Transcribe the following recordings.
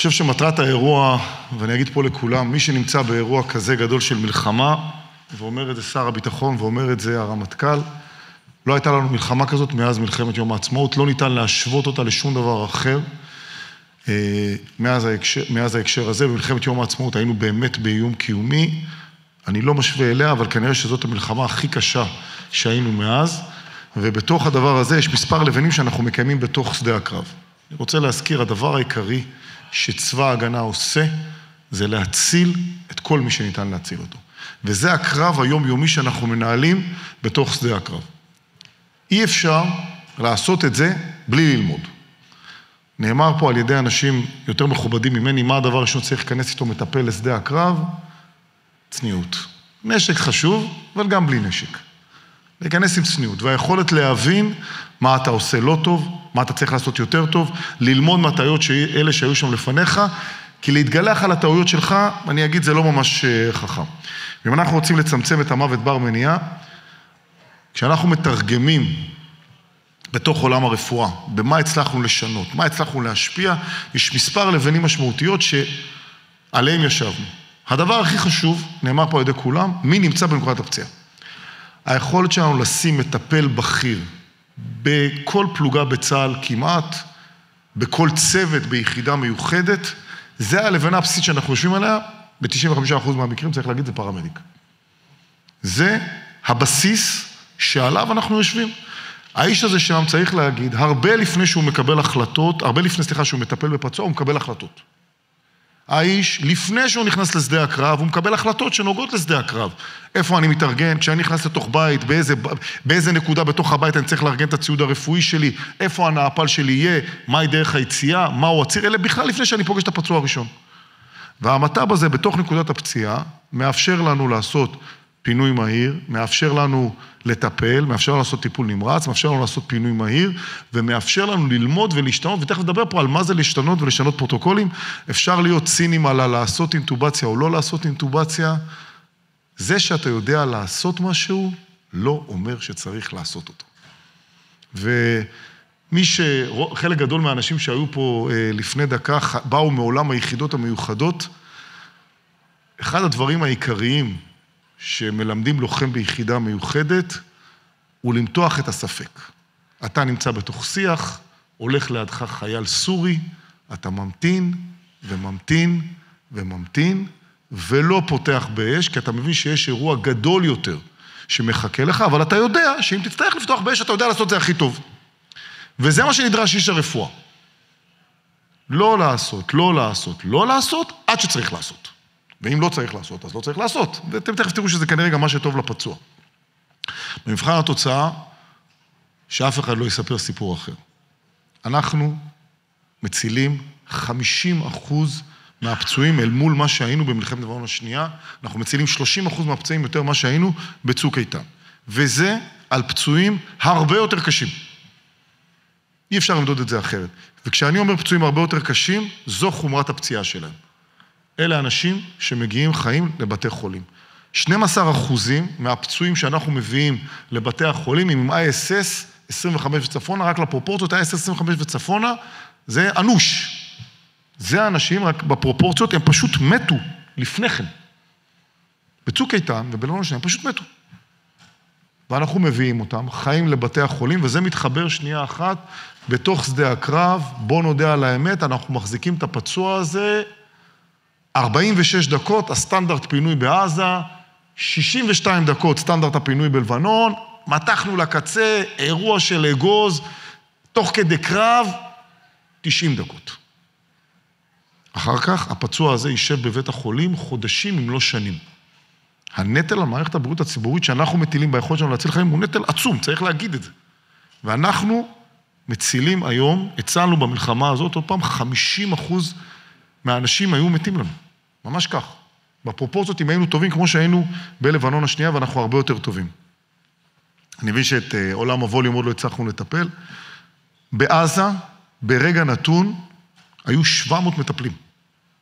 חושב שמטרת האירוע, ואני אגיד פה לכולם, מי שנמצא באירוע כזה גדול של מלחמה, ואומר את זה שר הביטחון ואומר את זה הרמטכ"ל, לא הייתה לנו מלחמה כזאת מאז מלחמת יום העצמאות, לא ניתן להשוות אותה לשום דבר אחר. מאז ההקשר הזה, במלחמת יום העצמאות היינו באמת באיום קיומי, אני לא משווה אליה, אבל כנראה שזאת המלחמה הכי קשה שהיינו מאז, ובתוך הדבר הזה יש מספר לבנים שאנחנו מקיימים בתוך שדה הקרב. אני רוצה להזכיר, הדבר העיקרי שצבא ההגנה עושה, זה להציל את כל מי שניתן להציל אותו. וזה הקרב היומיומי שאנחנו מנהלים בתוך שדה הקרב. אי אפשר לעשות את זה בלי ללמוד. נאמר פה על ידי אנשים יותר מכובדים ממני, מה הדבר ראשון צריך להיכנס איתו מטפל לשדה הקרב? צניעות. נשק חשוב, אבל גם בלי נשק. להיכנס עם צניעות, והיכולת להבין מה אתה עושה לא טוב, מה אתה צריך לעשות יותר טוב, ללמוד מהטעויות אלה שהיו שם לפניך, כי להתגלח על הטעויות שלך, אני אגיד, זה לא ממש חכם. ואם אנחנו רוצים לצמצם את המוות בר מניעה, כשאנחנו מתרגמים בתוך עולם הרפואה, במה הצלחנו לשנות, מה הצלחנו להשפיע, יש מספר לבנים משמעותיות שעליהם ישבנו. הדבר הכי חשוב, נאמר פה על ידי כולם, מי נמצא בנקודת הפציעה. היכולת שלנו לשים מטפל בכיר, בכל פלוגה בצה"ל כמעט, בכל צוות ביחידה מיוחדת, זה הלבנה הבסיסית שאנחנו יושבים עליה, ב-95% מהמקרים צריך להגיד זה פרמדיק. זה הבסיס שעליו אנחנו יושבים. האיש הזה שם צריך להגיד, הרבה לפני שהוא מקבל החלטות, שהוא מטפל בפצוע, הוא מקבל החלטות. האיש, לפני שהוא נכנס לשדה הקרב, הוא מקבל החלטות שנוגעות לשדה הקרב. איפה אני מתארגן? כשאני נכנס לתוך בית, באיזה נקודה בתוך הבית אני צריך לארגן את הציוד הרפואי שלי, איפה הנעפל שלי יהיה, מהי דרך היציאה, מהו הציר, אלה בכלל לפני שאני פוגש את הפצוע הראשון. והמטב הזה בתוך נקודת הפציעה, מאפשר לנו לעשות פינוי מהיר, מאפשר לנו לטפל, מאפשר לנו לעשות טיפול נמרץ, מאפשר לנו לעשות פינוי מהיר, ומאפשר לנו ללמוד ולהשתנות, ותכף נדבר פה על מה זה להשתנות ולשנות פרוטוקולים. אפשר להיות צינים על לעשות אינטובציה או לא לעשות אינטובציה. זה שאתה יודע לעשות משהו, לא אומר שצריך לעשות אותו. חלק גדול מהאנשים שהיו פה לפני דקה, באו מעולם היחידות המיוחדות, אחד הדברים העיקריים שמלמדים לוחם ביחידה מיוחדת, הוא למתוח את הספק. אתה נמצא בתוך שיח, הולך לידך חייל סורי, אתה ממתין וממתין וממתין, ולא פותח באש, כי אתה מבין שיש אירוע גדול יותר שמחכה לך, אבל אתה יודע שאם תצטרך לפתוח באש, אתה יודע לעשות זה הכי טוב. וזה מה שנדרש איש הרפואה. לא לעשות, לא לעשות, לא לעשות, עד שצריך לעשות. ואם לא צריך לעשות, אז לא צריך לעשות. ואתם תכף תראו שזה כנראה גם מה שטוב לפצוע. במבחן התוצאה, שאף אחד לא יספר סיפור אחר. אנחנו מצילים 50% מהפצועים אל מול מה שהיינו במלחמת לבנון השנייה, אנחנו מצילים 30% מהפצועים יותר מה שהיינו בצוק איתן. וזה על פצועים הרבה יותר קשים. אי אפשר למדוד את זה אחרת. וכשאני אומר פצועים הרבה יותר קשים, זו חומרת הפציעה שלהם. אלה אנשים שמגיעים חיים לבתי חולים. 12% מהפצועים שאנחנו מביאים לבתי החולים, עם ISS 25 וצפונה, רק לפרופורציות, ISS 25 וצפונה, זה אנוש. זה האנשים, רק בפרופורציות, הם פשוט מתו לפני כן. בצוק איתן ובלבנון השנייה, הם פשוט מתו. ואנחנו מביאים אותם, חיים לבתי החולים, וזה מתחבר שנייה אחת, בתוך שדה הקרב, בוא נודע על האמת, אנחנו מחזיקים את הפצוע הזה, 46 דקות, הסטנדרט פינוי בעזה, 62 דקות, סטנדרט הפינוי בלבנון, מתחנו לקצה, אירוע של אגוז, תוך כדי קרב, 90 דקות. אחר כך, הפצוע הזה יישב בבית החולים חודשים אם לא שנים. הנטל על מערכת הבריאות הציבורית שאנחנו מטילים ביכולת שלנו להציל חיים, הוא נטל עצום, צריך להגיד את זה. ואנחנו מצילים היום, הצלנו במלחמה הזאת, עוד פעם 50% מהאנשים היו מתים לנו. ממש כך. בפרופורציות, אם היינו טובים כמו שהיינו בלבנון השנייה, ואנחנו הרבה יותר טובים. אני מבין שאת עולם הווליום עוד לא הצלחנו לטפל. בעזה, ברגע נתון, היו 700 מטפלים.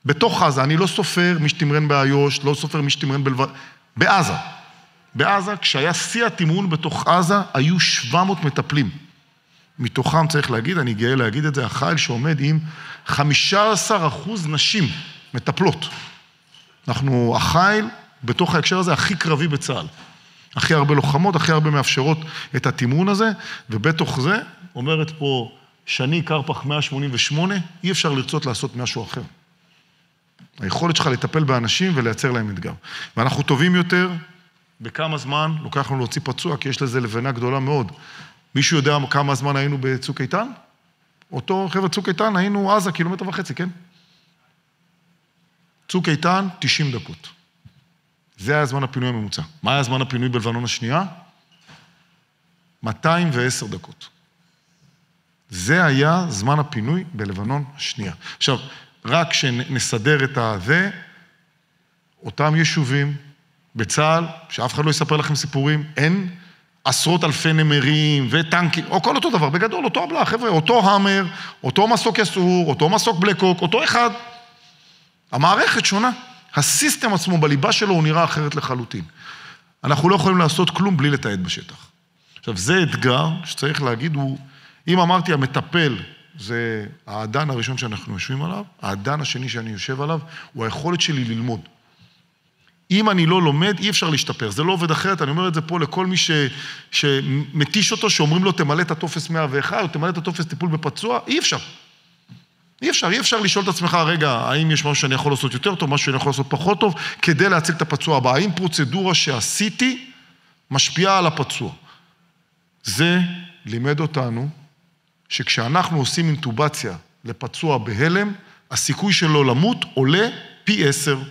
בתוך עזה, אני לא סופר מי שתמרן באיו"ש, לא סופר מי שתמרן בעזה. בעזה, כשהיה שיא התמרון בתוך עזה, היו 700 מטפלים. מתוכם צריך להגיד, אני גאה להגיד את זה, החיל שעומד עם 15% נשים מטפלות. אנחנו החיל, בתוך ההקשר הזה, הכי קרבי בצה"ל. הכי הרבה לוחמות, הכי הרבה מאפשרות את התימון הזה, ובתוך זה, אומרת פה, שני קרפח 188, אי אפשר לרצות לעשות משהו אחר. היכולת שלך לטפל באנשים ולייצר להם אתגר. ואנחנו טובים יותר, בכמה זמן לוקח לנו להוציא פצוע, כי יש לזה לבנה גדולה מאוד. מישהו יודע כמה זמן היינו בצוק איתן? אותו חבר'ה צוק איתן, היינו עזה 1.5 קילומטר, כן? צוק איתן, 90 דקות. זה היה זמן הפינוי הממוצע. מה היה זמן הפינוי בלבנון השנייה? 210 דקות. זה היה זמן הפינוי בלבנון השנייה. עכשיו, רק שנסדר את הזה, אותם יישובים בצה"ל, שאף אחד לא יספר לכם סיפורים, אין עשרות אלפי נמרים וטנקים, או כל אותו דבר, בגדול, אותו הבלה, חבר'ה, אותו המר, אותו מסוק יסור, אותו מסוק בלקוק, אותו אחד. המערכת שונה. הסיסטם עצמו בליבה שלו הוא נראה אחרת לחלוטין. אנחנו לא יכולים לעשות כלום בלי לתעד בשטח. עכשיו, זה אתגר שצריך להגיד, אם אמרתי המטפל, זה העדן הראשון שאנחנו יושבים עליו, העדן השני שאני יושב עליו, הוא היכולת שלי ללמוד. אם אני לא לומד, אי אפשר להשתפר. זה לא עובד אחרת, אני אומר את זה פה לכל מי שמתיש אותו, שאומרים לו, תמלא את הטופס 101, או תמלא את הטופס טיפול בפצוע, אי אפשר. אי אפשר לשאול את עצמך, רגע, האם יש משהו שאני יכול לעשות יותר טוב, משהו שאני יכול לעשות פחות טוב, כדי להציל את הפצוע הבא. האם פרוצדורה שעשיתי משפיעה על הפצוע? זה לימד אותנו שכשאנחנו עושים אינטובציה לפצוע בהלם, הסיכוי שלו למות עולה פי 10.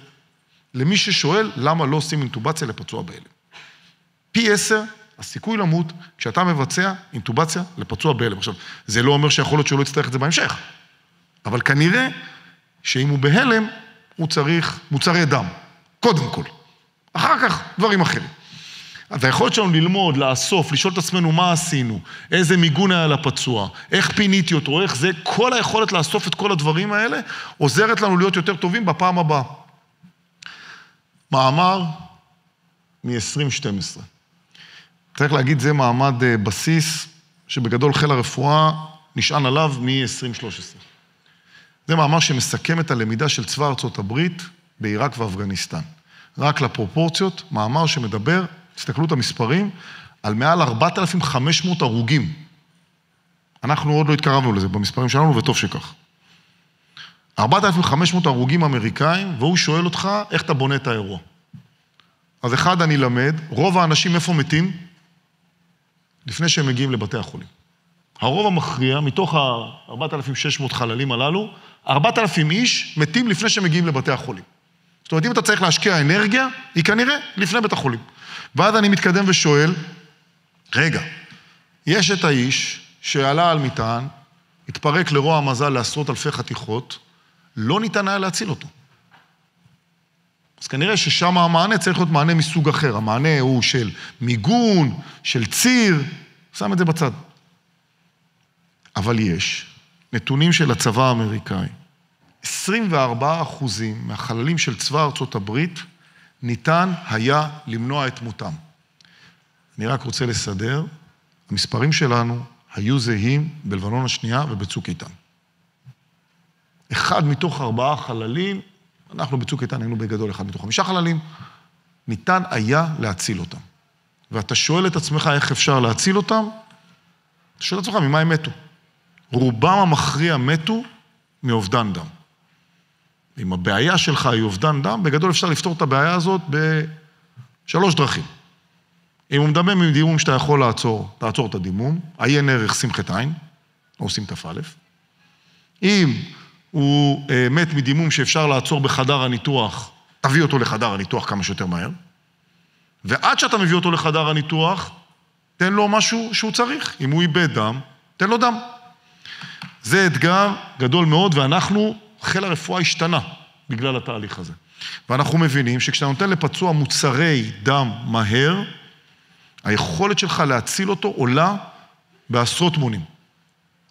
למי ששואל למה לא עושים אינטובציה לפצוע בהלם. פי 10 הסיכוי למות כשאתה מבצע אינטובציה לפצוע בהלם. עכשיו, זה לא אומר שיכול להיות שהוא לא יצטרך את זה בהמשך. אבל כנראה שאם הוא בהלם, הוא צריך מוצרי דם, קודם כל. אחר כך, דברים אחרים. אז היכולת שלנו ללמוד, לאסוף, לשאול את עצמנו מה עשינו, איזה מיגון היה לפצוע, איך פיניתי אותו, איך זה, כל היכולת לאסוף את כל הדברים האלה, עוזרת לנו להיות יותר טובים בפעם הבאה. מאמר מ-2012. צריך להגיד, זה מעמד בסיס, שבגדול חיל הרפואה נשען עליו מ-2013. זה מאמר שמסכם את הלמידה של צבא ארצות הברית בעיראק ואפגניסטן. רק לפרופורציות, מאמר שמדבר, תסתכלו את המספרים, על מעל 4,500 הרוגים. אנחנו עוד לא התקרבנו לזה במספרים שלנו, וטוב שכך. 4,500 הרוגים אמריקאים, והוא שואל אותך, איך אתה בונה את האירוע? אז אחד, אני למד, רוב האנשים איפה מתים? לפני שהם מגיעים לבתי החולים. הרוב המכריע, מתוך ה-4,600 חללים הללו, 4,000 איש מתים לפני שהם מגיעים לבתי החולים. זאת אומרת, אם אתה צריך להשקיע אנרגיה, היא כנראה לפני בית החולים. ואז אני מתקדם ושואל, רגע, יש את האיש שעלה על מטען, התפרק לרוע המזל לעשרות אלפי חתיכות, לא ניתן היה להציל אותו. אז כנראה ששם המענה צריך להיות מענה מסוג אחר. המענה הוא של מיגון, של ציר, שם את זה בצד. אבל יש נתונים של הצבא האמריקאי. 24% מהחללים של צבא ארצות הברית ניתן היה למנוע את מותם. אני רק רוצה לסדר, המספרים שלנו היו זהים בלבנון השנייה ובצוק איתן. 1 מתוך 4 חללים, אנחנו בצוק איתן היינו בגדול 1 מתוך 5 חללים, ניתן היה להציל אותם. ואתה שואל את עצמך איך אפשר להציל אותם, אתה שואל את עצמך ממה הם מתו. רובם המכריע מתו מאובדן דם. אם הבעיה שלך היא אובדן דם, בגדול אפשר לפתור את הבעיה הזאת ב3 דרכים. אם הוא מדמם עם דימום שאתה יכול לעצור, תעצור את הדימום, עיין ערך שמחת עין, או שמתף א'. אם הוא מת מדימום שאפשר לעצור בחדר הניתוח, תביא אותו לחדר הניתוח כמה שיותר מהר. ועד שאתה מביא אותו לחדר הניתוח, תן לו משהו שהוא צריך. אם הוא איבד דם, תן לו דם. זה אתגר גדול מאוד, ואנחנו, חיל הרפואה השתנה בגלל התהליך הזה. ואנחנו מבינים שכשאתה נותן לפצוע מוצרי דם מהר, היכולת שלך להציל אותו עולה בעשרות מונים.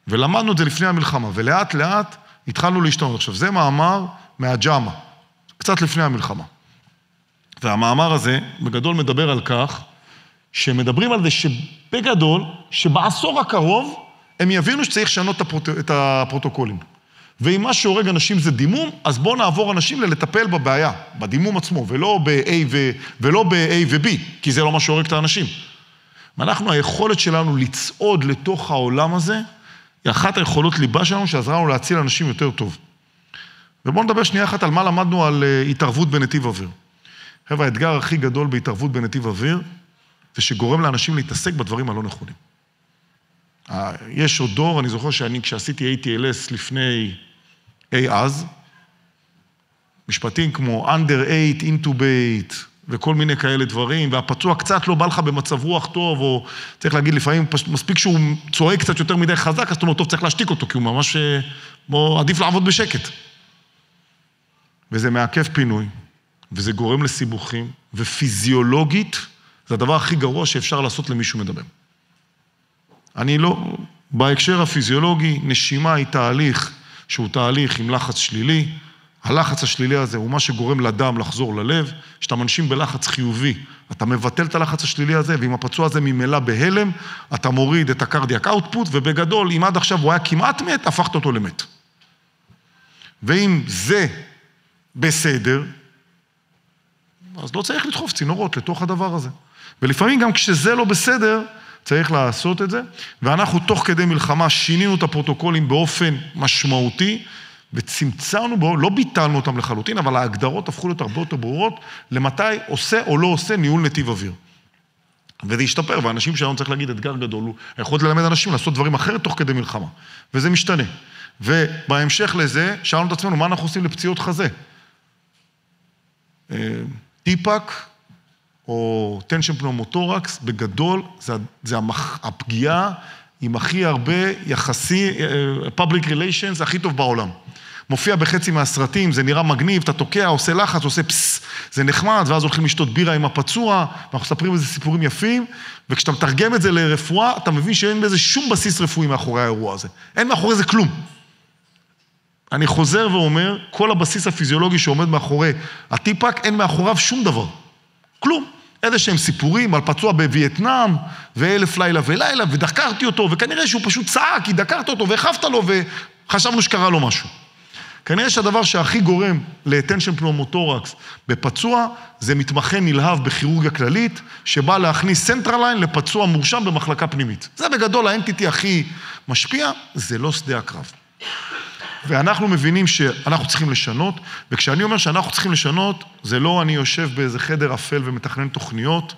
ולמדנו את זה לפני המלחמה, ולאט לאט התחלנו להשתנות. עכשיו, זה מאמר מהג'אמה, קצת לפני המלחמה. והמאמר הזה, בגדול מדבר על כך, שמדברים על זה שבגדול, שבעשור הקרוב, הם יבינו שצריך לשנות את הפרוטוקולים. ואם מה שהורג אנשים זה דימום, אז בואו נעבור אנשים לטפל בבעיה, בדימום עצמו, ולא ב-A ו-B, כי זה לא מה שהורג את האנשים. ואנחנו, היכולת שלנו לצעוד לתוך העולם הזה, היא אחת היכולות ליבה שלנו שעזרה לנו להציל אנשים יותר טוב. ובואו נדבר שנייה אחת על מה למדנו על התערבות בנתיב אוויר. חבר'ה, האתגר הכי גדול בהתערבות בנתיב אוויר, זה שגורם לאנשים להתעסק בדברים הלא נכונים. יש עוד דור, אני זוכר שאני כשעשיתי ATLS לפני אז, משפטים כמו under 8, intubate, וכל מיני כאלה דברים, והפצוע קצת לא בא לך במצב רוח טוב, או צריך להגיד לפעמים, מספיק שהוא צועק קצת יותר מדי חזק, אז אתה אומר, טוב, צריך להשתיק אותו, כי הוא ממש עדיף לעבוד בשקט. וזה מעכב פינוי, וזה גורם לסיבוכים, ופיזיולוגית, זה הדבר הכי גרוע שאפשר לעשות למישהו מדבר. אני לא, בהקשר הפיזיולוגי, נשימה היא תהליך שהוא תהליך עם לחץ שלילי. הלחץ השלילי הזה הוא מה שגורם לדם לחזור ללב. כשאתה מנשים בלחץ חיובי, אתה מבטל את הלחץ השלילי הזה, ואם הפצוע הזה ממילא בהלם, אתה מוריד את הקרדיאק אאוטפוט, ובגדול, אם עד עכשיו הוא היה כמעט מת, הפכת אותו למת. ואם זה בסדר, אז לא צריך לדחוף צינורות לתוך הדבר הזה. ולפעמים גם כשזה לא בסדר, צריך לעשות את זה, ואנחנו תוך כדי מלחמה שינינו את הפרוטוקולים באופן משמעותי, וצמצמנו בו, לא ביטלנו אותם לחלוטין, אבל ההגדרות הפכו להיות הרבה יותר ברורות, למתי עושה או לא עושה ניהול נתיב אוויר. וזה ישתפר, ואנשים שלנו צריך להגיד, אתגר גדול, הוא יכול ללמד אנשים לעשות דברים אחרת תוך כדי מלחמה, וזה משתנה. ובהמשך לזה, שאלנו את עצמנו, מה אנחנו עושים לפציעות חזה? טיפק, או טנשן פנאומותורקס, בגדול, זה הפגיעה עם הכי הרבה יחסי, public relations, הכי טוב בעולם. מופיע בחצי מהסרטים, זה נראה מגניב, אתה תוקע, עושה לחץ, עושה פס, זה נחמד, ואז הולכים לשתות בירה עם הפצוע, ואנחנו מספרים איזה סיפורים יפים, וכשאתה מתרגם את זה לרפואה, אתה מבין שאין בזה שום בסיס רפואי מאחורי האירוע הזה. אין מאחורי זה כלום. אני חוזר ואומר, כל הבסיס הפיזיולוגי שעומד מאחורי הטיפק, אין מאחוריו שום דבר. כלום. איזה שהם סיפורים על פצוע בווייטנאם, ואלף לילה ולילה, ודקרתי אותו, וכנראה שהוא פשוט צעק, כי דקרת אותו, והחפת לו, וחשבנו שקרה לו משהו. כנראה שהדבר שהכי גורם לטנשן פנאומותורקס בפצוע, זה מתמחה נלהב בכירורגיה כללית, שבא להכניס סנטרליין לפצוע מורשם במחלקה פנימית. זה בגדול האנטיטי הכי משפיע, זה לא שדה הקרב. ואנחנו מבינים שאנחנו צריכים לשנות, וכשאני אומר שאנחנו צריכים לשנות, זה לא אני יושב באיזה חדר אפל ומתכנן תוכניות,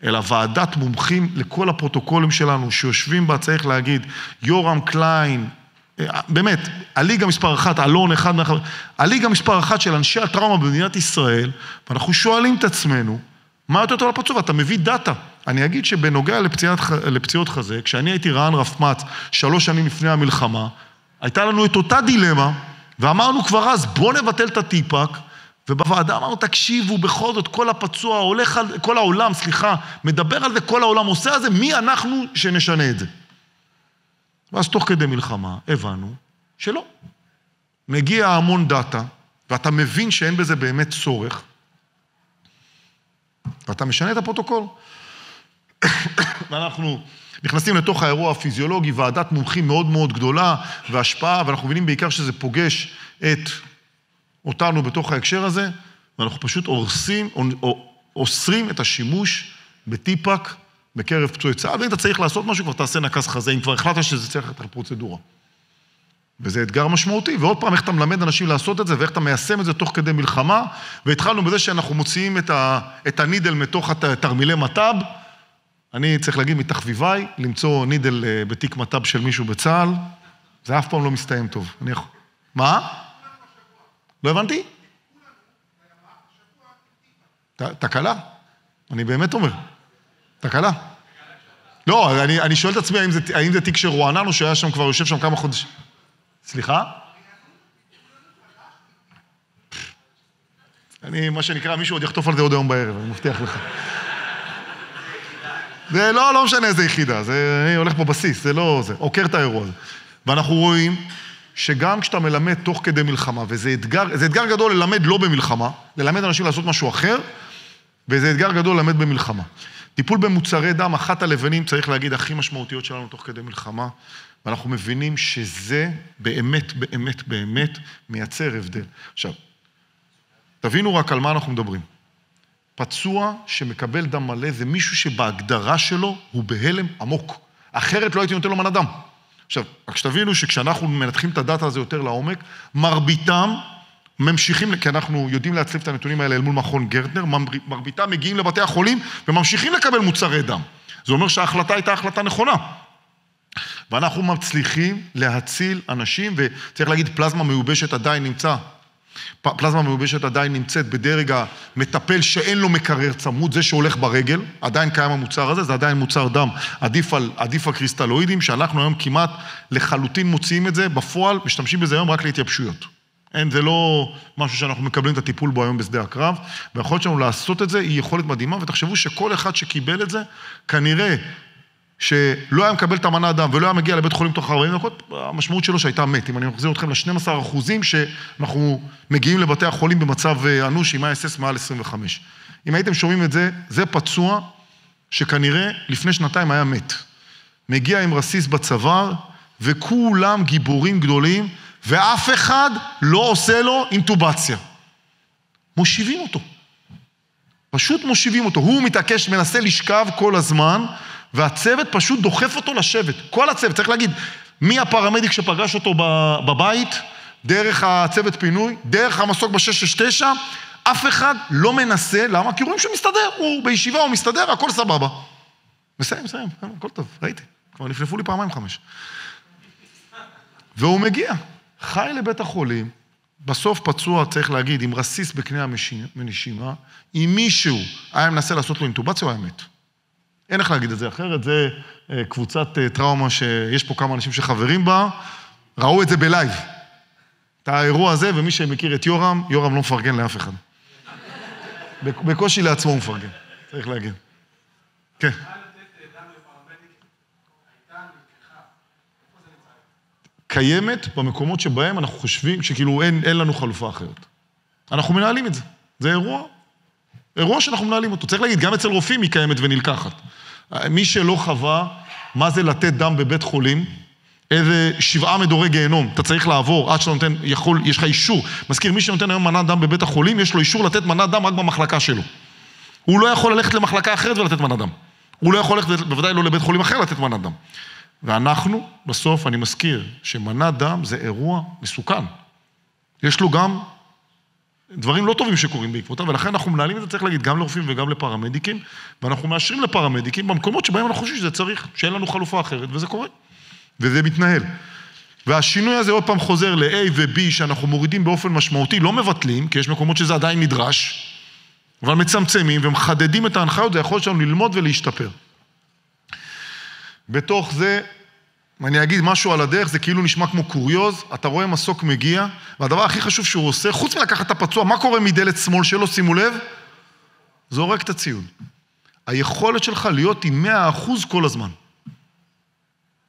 אלא ועדת מומחים לכל הפרוטוקולים שלנו, שיושבים בה, צריך להגיד, יורם קליין, באמת, הליגה מספר אחת, אלון אחד מהחברים, הליגה מספר אחת של אנשי הטראומה במדינת ישראל, ואנחנו שואלים את עצמנו, מה יותר טוב לפצוע? ואתה מביא דאטה. אני אגיד שבנוגע לפציעות חזה, כשאני הייתי רע"ן רפמ"ץ 3 שנים לפני המלחמה, הייתה לנו את אותה דילמה, ואמרנו כבר אז, בוא נבטל את הטיפק, ובוועדה אמרנו, תקשיבו, בכל זאת, כל הפצוע הולך על, כל העולם, מדבר על זה, כל העולם עושה על זה, מי אנחנו שנשנה את זה? ואז תוך כדי מלחמה, הבנו שלא. מגיע המון דאטה, ואתה מבין שאין בזה באמת צורך, ואתה משנה את הפרוטוקול. ואנחנו נכנסים לתוך האירוע הפיזיולוגי, ועדת מומחים מאוד מאוד גדולה, והשפעה, ואנחנו מבינים בעיקר שזה פוגש אותנו בתוך ההקשר הזה, ואנחנו פשוט אוסרים את השימוש בטיפק בקרב פצועי צה"ל, ואם אתה צריך לעשות משהו, כבר תעשה נקז חזה, אם כבר החלטת שזה צריך להיות פרוצדורה. וזה אתגר משמעותי, ועוד פעם, איך אתה מלמד אנשים לעשות את זה, ואיך אתה מיישם את זה תוך כדי מלחמה, והתחלנו בזה שאנחנו מוציאים את הנידל מתוך תרמילי מט"ב, אני צריך להגיד מתחביביי, למצוא נידל בתיק מט"ב של מישהו בצה"ל, זה אף פעם לא מסתיים טוב. מה? לא הבנתי? תקלה? אני באמת אומר. תקלה. לא, אני שואל את עצמי, האם זה תיק שרוענן, או שהיה שם כבר, יושב שם כמה חודשים? סליחה? מה שנקרא, מישהו עוד יחטוף על זה עוד היום בערב, אני מבטיח לך. זה לא משנה איזה יחידה, אני הולך בבסיס, זה לא זה, עוקר את האירוע הזה. ואנחנו רואים שגם כשאתה מלמד תוך כדי מלחמה, וזה אתגר גדול ללמד לא במלחמה, ללמד אנשים לעשות משהו אחר, וזה אתגר גדול ללמד במלחמה. טיפול במוצרי דם, אחת הלבנים, צריך להגיד, הכי משמעותיות שלנו תוך כדי מלחמה, ואנחנו מבינים שזה באמת, באמת, באמת מייצר הבדל. עכשיו, תבינו רק על מה אנחנו מדברים. פצוע שמקבל דם מלא זה מישהו שבהגדרה שלו הוא בהלם עמוק. אחרת לא הייתי נותן לו מנת דם. עכשיו, רק שתבינו שכשאנחנו מנתחים את הדאטה הזה יותר לעומק, מרביתם ממשיכים, כי אנחנו יודעים להצליב את הנתונים האלה אל מול מכון גרטנר, מרביתם מגיעים לבתי החולים וממשיכים לקבל מוצרי דם. זה אומר שההחלטה הייתה החלטה נכונה. ואנחנו מצליחים להציל אנשים, וצריך להגיד, פלזמה מיובשת עדיין נמצא. פלזמה מיובשת עדיין נמצאת בדרג המטפל שאין לו מקרר צמוד, זה שהולך ברגל, עדיין קיים המוצר הזה, זה עדיין מוצר דם, עדיף על קריסטלואידים, שאנחנו היום כמעט לחלוטין מוציאים את זה, בפועל משתמשים בזה היום רק להתייבשויות. אין, זה לא משהו שאנחנו מקבלים את הטיפול בו היום בשדה הקרב, והיכולת שלנו לעשות את זה היא יכולת מדהימה, ותחשבו שכל אחד שקיבל את זה, כנראה שלא היה מקבל את המנת דם ולא היה מגיע לבית חולים תוך 40 דקות, המשמעות שלו שהייתה מת. אם אני מחזיר אתכם ל-12% שאנחנו מגיעים לבתי החולים במצב אנוש עם ISS מעל 25. אם הייתם שומעים את זה, זה פצוע שכנראה לפני שנתיים היה מת. מגיע עם רסיס בצוואר, וכולם גיבורים גדולים, ואף אחד לא עושה לו אינטובציה. מושיבים אותו. פשוט מושיבים אותו. הוא מתעקש, מנסה לשכב כל הזמן, והצוות פשוט דוחף אותו לשבת. כל הצוות, צריך להגיד, מי הפרמדיק שפגש אותו בבית, דרך הצוות פינוי, דרך המסוק ב-669, אף אחד לא מנסה, למה? כי רואים שהוא מסתדר, הוא בישיבה, הוא מסתדר, הכל סבבה. מסיים, הכל טוב, ראיתי. כבר נפנפו לי 2-5. והוא מגיע, חי לבית החולים, בסוף פצוע, צריך להגיד, עם רסיס בקנה הנשימה, אם מישהו היה מנסה לעשות לו אינטובציה, הוא היה מת. אין איך להגיד את זה אחרת, זה קבוצת טראומה שיש פה כמה אנשים שחברים בה, ראו את זה בלייב. את האירוע הזה, ומי שמכיר את יורם לא מפרגן לאף אחד. בקושי לעצמו הוא מפרגן, צריך להגיד. כן. קיימת במקומות שבהם אנחנו חושבים שכאילו אין לנו חלופה אחרת. אנחנו מנהלים את זה. זה אירוע שאנחנו מנהלים אותו. צריך להגיד, גם אצל רופאים היא קיימת ונלקחת. מי שלא חווה, מה זה לתת דם בבית חולים, איזה 7 מדורי גיהנום, אתה צריך לעבור, עד שאתה נותן, יש לך אישור. מזכיר, מי שנותן היום מנת דם בבית החולים, יש לו אישור לתת מנת דם רק במחלקה שלו. הוא לא יכול ללכת למחלקה אחרת ולתת מנת דם. הוא לא יכול ללכת, בוודאי לא לבית חולים אחר, לתת מנת דם. ואנחנו, בסוף, אני מזכיר, שמנת דם זה אירוע מסוכן. יש לו גם דברים לא טובים שקורים בעקבותיו, ולכן אנחנו מנהלים את זה, צריך להגיד, גם לרופאים וגם לפרמדיקים, ואנחנו מאשרים לפרמדיקים במקומות שבהם אנחנו חושבים שזה צריך, שאין לנו חלופה אחרת, וזה קורה. וזה מתנהל. והשינוי הזה עוד פעם חוזר ל-A ו-B, שאנחנו מורידים באופן משמעותי, לא מבטלים, כי יש מקומות שזה עדיין נדרש, אבל מצמצמים ומחדדים את ההנחיות, זה יכול שלנו ללמוד ולהשתפר. בתוך זה, אני אגיד משהו על הדרך, זה כאילו נשמע כמו קוריוז, אתה רואה מסוק מגיע, והדבר הכי חשוב שהוא עושה, חוץ מלקחת את הפצוע, מה קורה מדלת שמאל שלו, שימו לב? זורק את הציוד. היכולת שלך להיות עם 100% כל הזמן.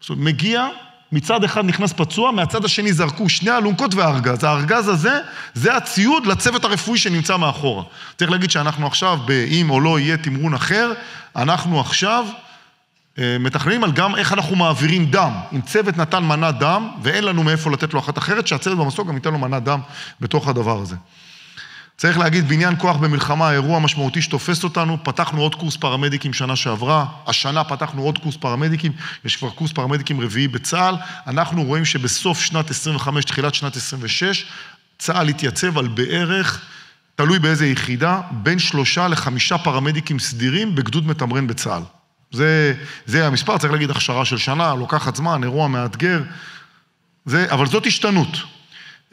זאת אומרת, מגיע, מצד אחד נכנס פצוע, מהצד השני זרקו שני אלונקות והארגז. הארגז הזה, זה הציוד לצוות הרפואי שנמצא מאחורה. צריך להגיד שאנחנו עכשיו, אם או לא יהיה תמרון אחר, אנחנו עכשיו מתכננים על גם איך אנחנו מעבירים דם. אם צוות נתן מנת דם, ואין לנו מאיפה לתת לו אחת אחרת, שהצוות במסוק גם ייתן לו מנת דם בתוך הדבר הזה. צריך להגיד, בעניין כוח במלחמה, אירוע משמעותי שתופס אותנו, פתחנו עוד קורס פרמדיקים שנה שעברה, השנה פתחנו עוד קורס פרמדיקים, יש כבר קורס פרמדיקים רביעי בצה"ל, אנחנו רואים שבסוף שנת 25, תחילת שנת 26, צה"ל התייצב על בערך, תלוי באיזה יחידה, בין 3 ל5 פרמדיקים סדירים בגדוד מתמרן בצה"ל. זה המספר, צריך להגיד הכשרה של שנה, לוקחת זמן, אירוע מאתגר, אבל זאת השתנות.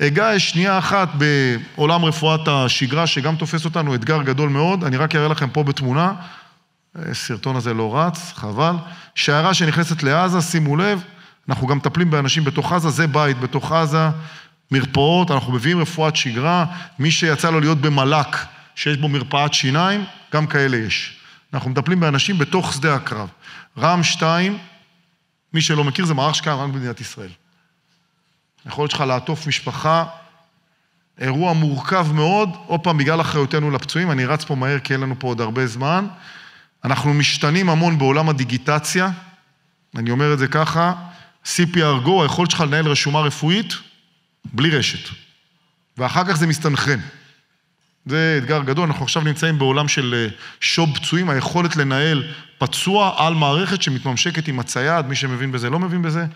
אגע שנייה אחת בעולם רפואת השגרה, שגם תופס אותנו אתגר גדול מאוד, אני רק אראה לכם פה בתמונה, הסרטון הזה לא רץ, חבל, שיירה שנכנסת לעזה, שימו לב, אנחנו גם מטפלים באנשים בתוך עזה, זה בית בתוך עזה, מרפאות, אנחנו מביאים רפואת שגרה, מי שיצא לו להיות במל"ק, שיש בו מרפאת שיניים, גם כאלה יש. אנחנו מטפלים באנשים בתוך שדה הקרב. רם 2, מי שלא מכיר, זה מערך שקיים רק במדינת ישראל. יכול להיות שלך לעטוף משפחה, אירוע מורכב מאוד, עוד פעם בגלל אחריותנו לפצועים, אני רץ פה מהר כי אין לנו פה עוד הרבה זמן, אנחנו משתנים המון בעולם הדיגיטציה, אני אומר את זה ככה, CPR Go, היכולת שלך לנהל רשומה רפואית, בלי רשת. ואחר כך זה מסתנכרן. זה אתגר גדול, אנחנו עכשיו נמצאים בעולם של שוב פצועים, היכולת לנהל פצוע על מערכת שמתממשקת עם הצייד, מי שמבין בזה לא מבין בזה,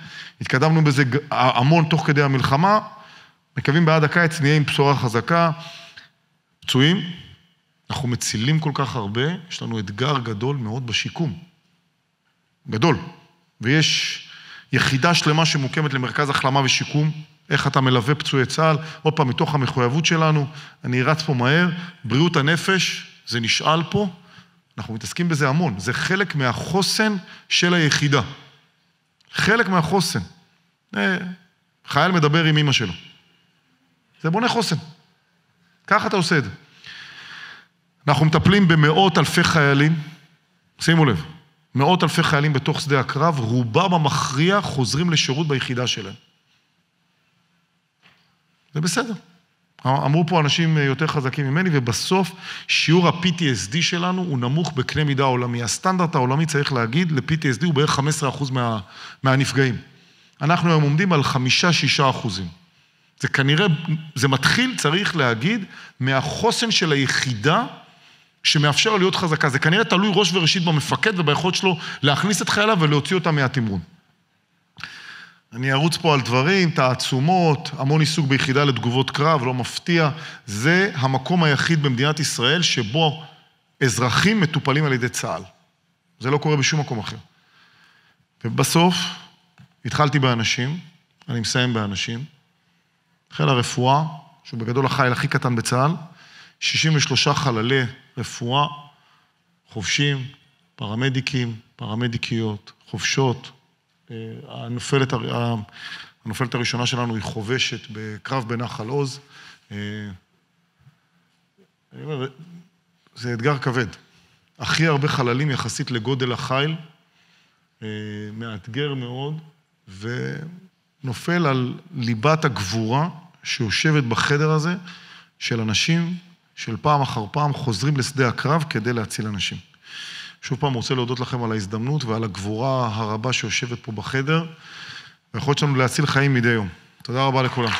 התקדמנו בזה המון תוך כדי המלחמה, מקווים בעד הקיץ, נהיה עם בשורה חזקה, פצועים, אנחנו מצילים כל כך הרבה, יש לנו אתגר גדול מאוד בשיקום. גדול. ויש יחידה שלמה שמוקמת למרכז החלמה ושיקום, איך אתה מלווה פצועי צה"ל, עוד פעם, מתוך המחויבות שלנו, אני רץ פה מהר, בריאות הנפש, זה נשאל פה, אנחנו מתעסקים בזה המון, זה חלק מהחוסן של היחידה. חלק מהחוסן. חייל מדבר עם אמא שלו. זה בונה חוסן. ככה אתה עושה את זה. אנחנו מטפלים במאות אלפי חיילים, שימו לב, מאות אלפי חיילים בתוך שדה הקרב, רובם המכריע חוזרים לשירות ביחידה שלהם. זה בסדר. אמרו פה אנשים יותר חזקים ממני, ובסוף שיעור ה-PTSD שלנו הוא נמוך בקנה מידה עולמי. הסטנדרט העולמי צריך להגיד, ל-PTSD הוא בערך 15% מהנפגעים. אנחנו היום עומדים על 5-6%. זה כנראה, זה מתחיל, צריך להגיד, מהחוסן של היחידה, שמאפשר להיות חזקה. זה כנראה תלוי ראש וראשית במפקד וביכולת שלו להכניס את חייליו ולהוציא אותם מהתמרון. אני ארוץ פה על דברים, תעצומות, המון עיסוק ביחידה לתגובות קרב, לא מפתיע. זה המקום היחיד במדינת ישראל שבו אזרחים מטופלים על ידי צה"ל. זה לא קורה בשום מקום אחר. ובסוף, התחלתי באנשים, אני מסיים באנשים, חיל הרפואה, שהוא בגדול החיל הכי קטן בצה"ל, 63 חללי רפואה, חובשים, פרמדיקים, פרמדיקיות, חובשות. הנופלת הראשונה שלנו היא חובשת בקרב בנחל עוז. זה אתגר כבד. הכי הרבה חללים יחסית לגודל החיל, מאתגר מאוד, ונופל על ליבת הגבורה שיושבת בחדר הזה, של אנשים של פעם אחר פעם חוזרים לשדה הקרב כדי להציל אנשים. שוב פעם רוצה להודות לכם על ההזדמנות ועל הגבורה הרבה שיושבת פה בחדר, ויכולת שלנו להציל חיים מדי יום. תודה רבה לכולם.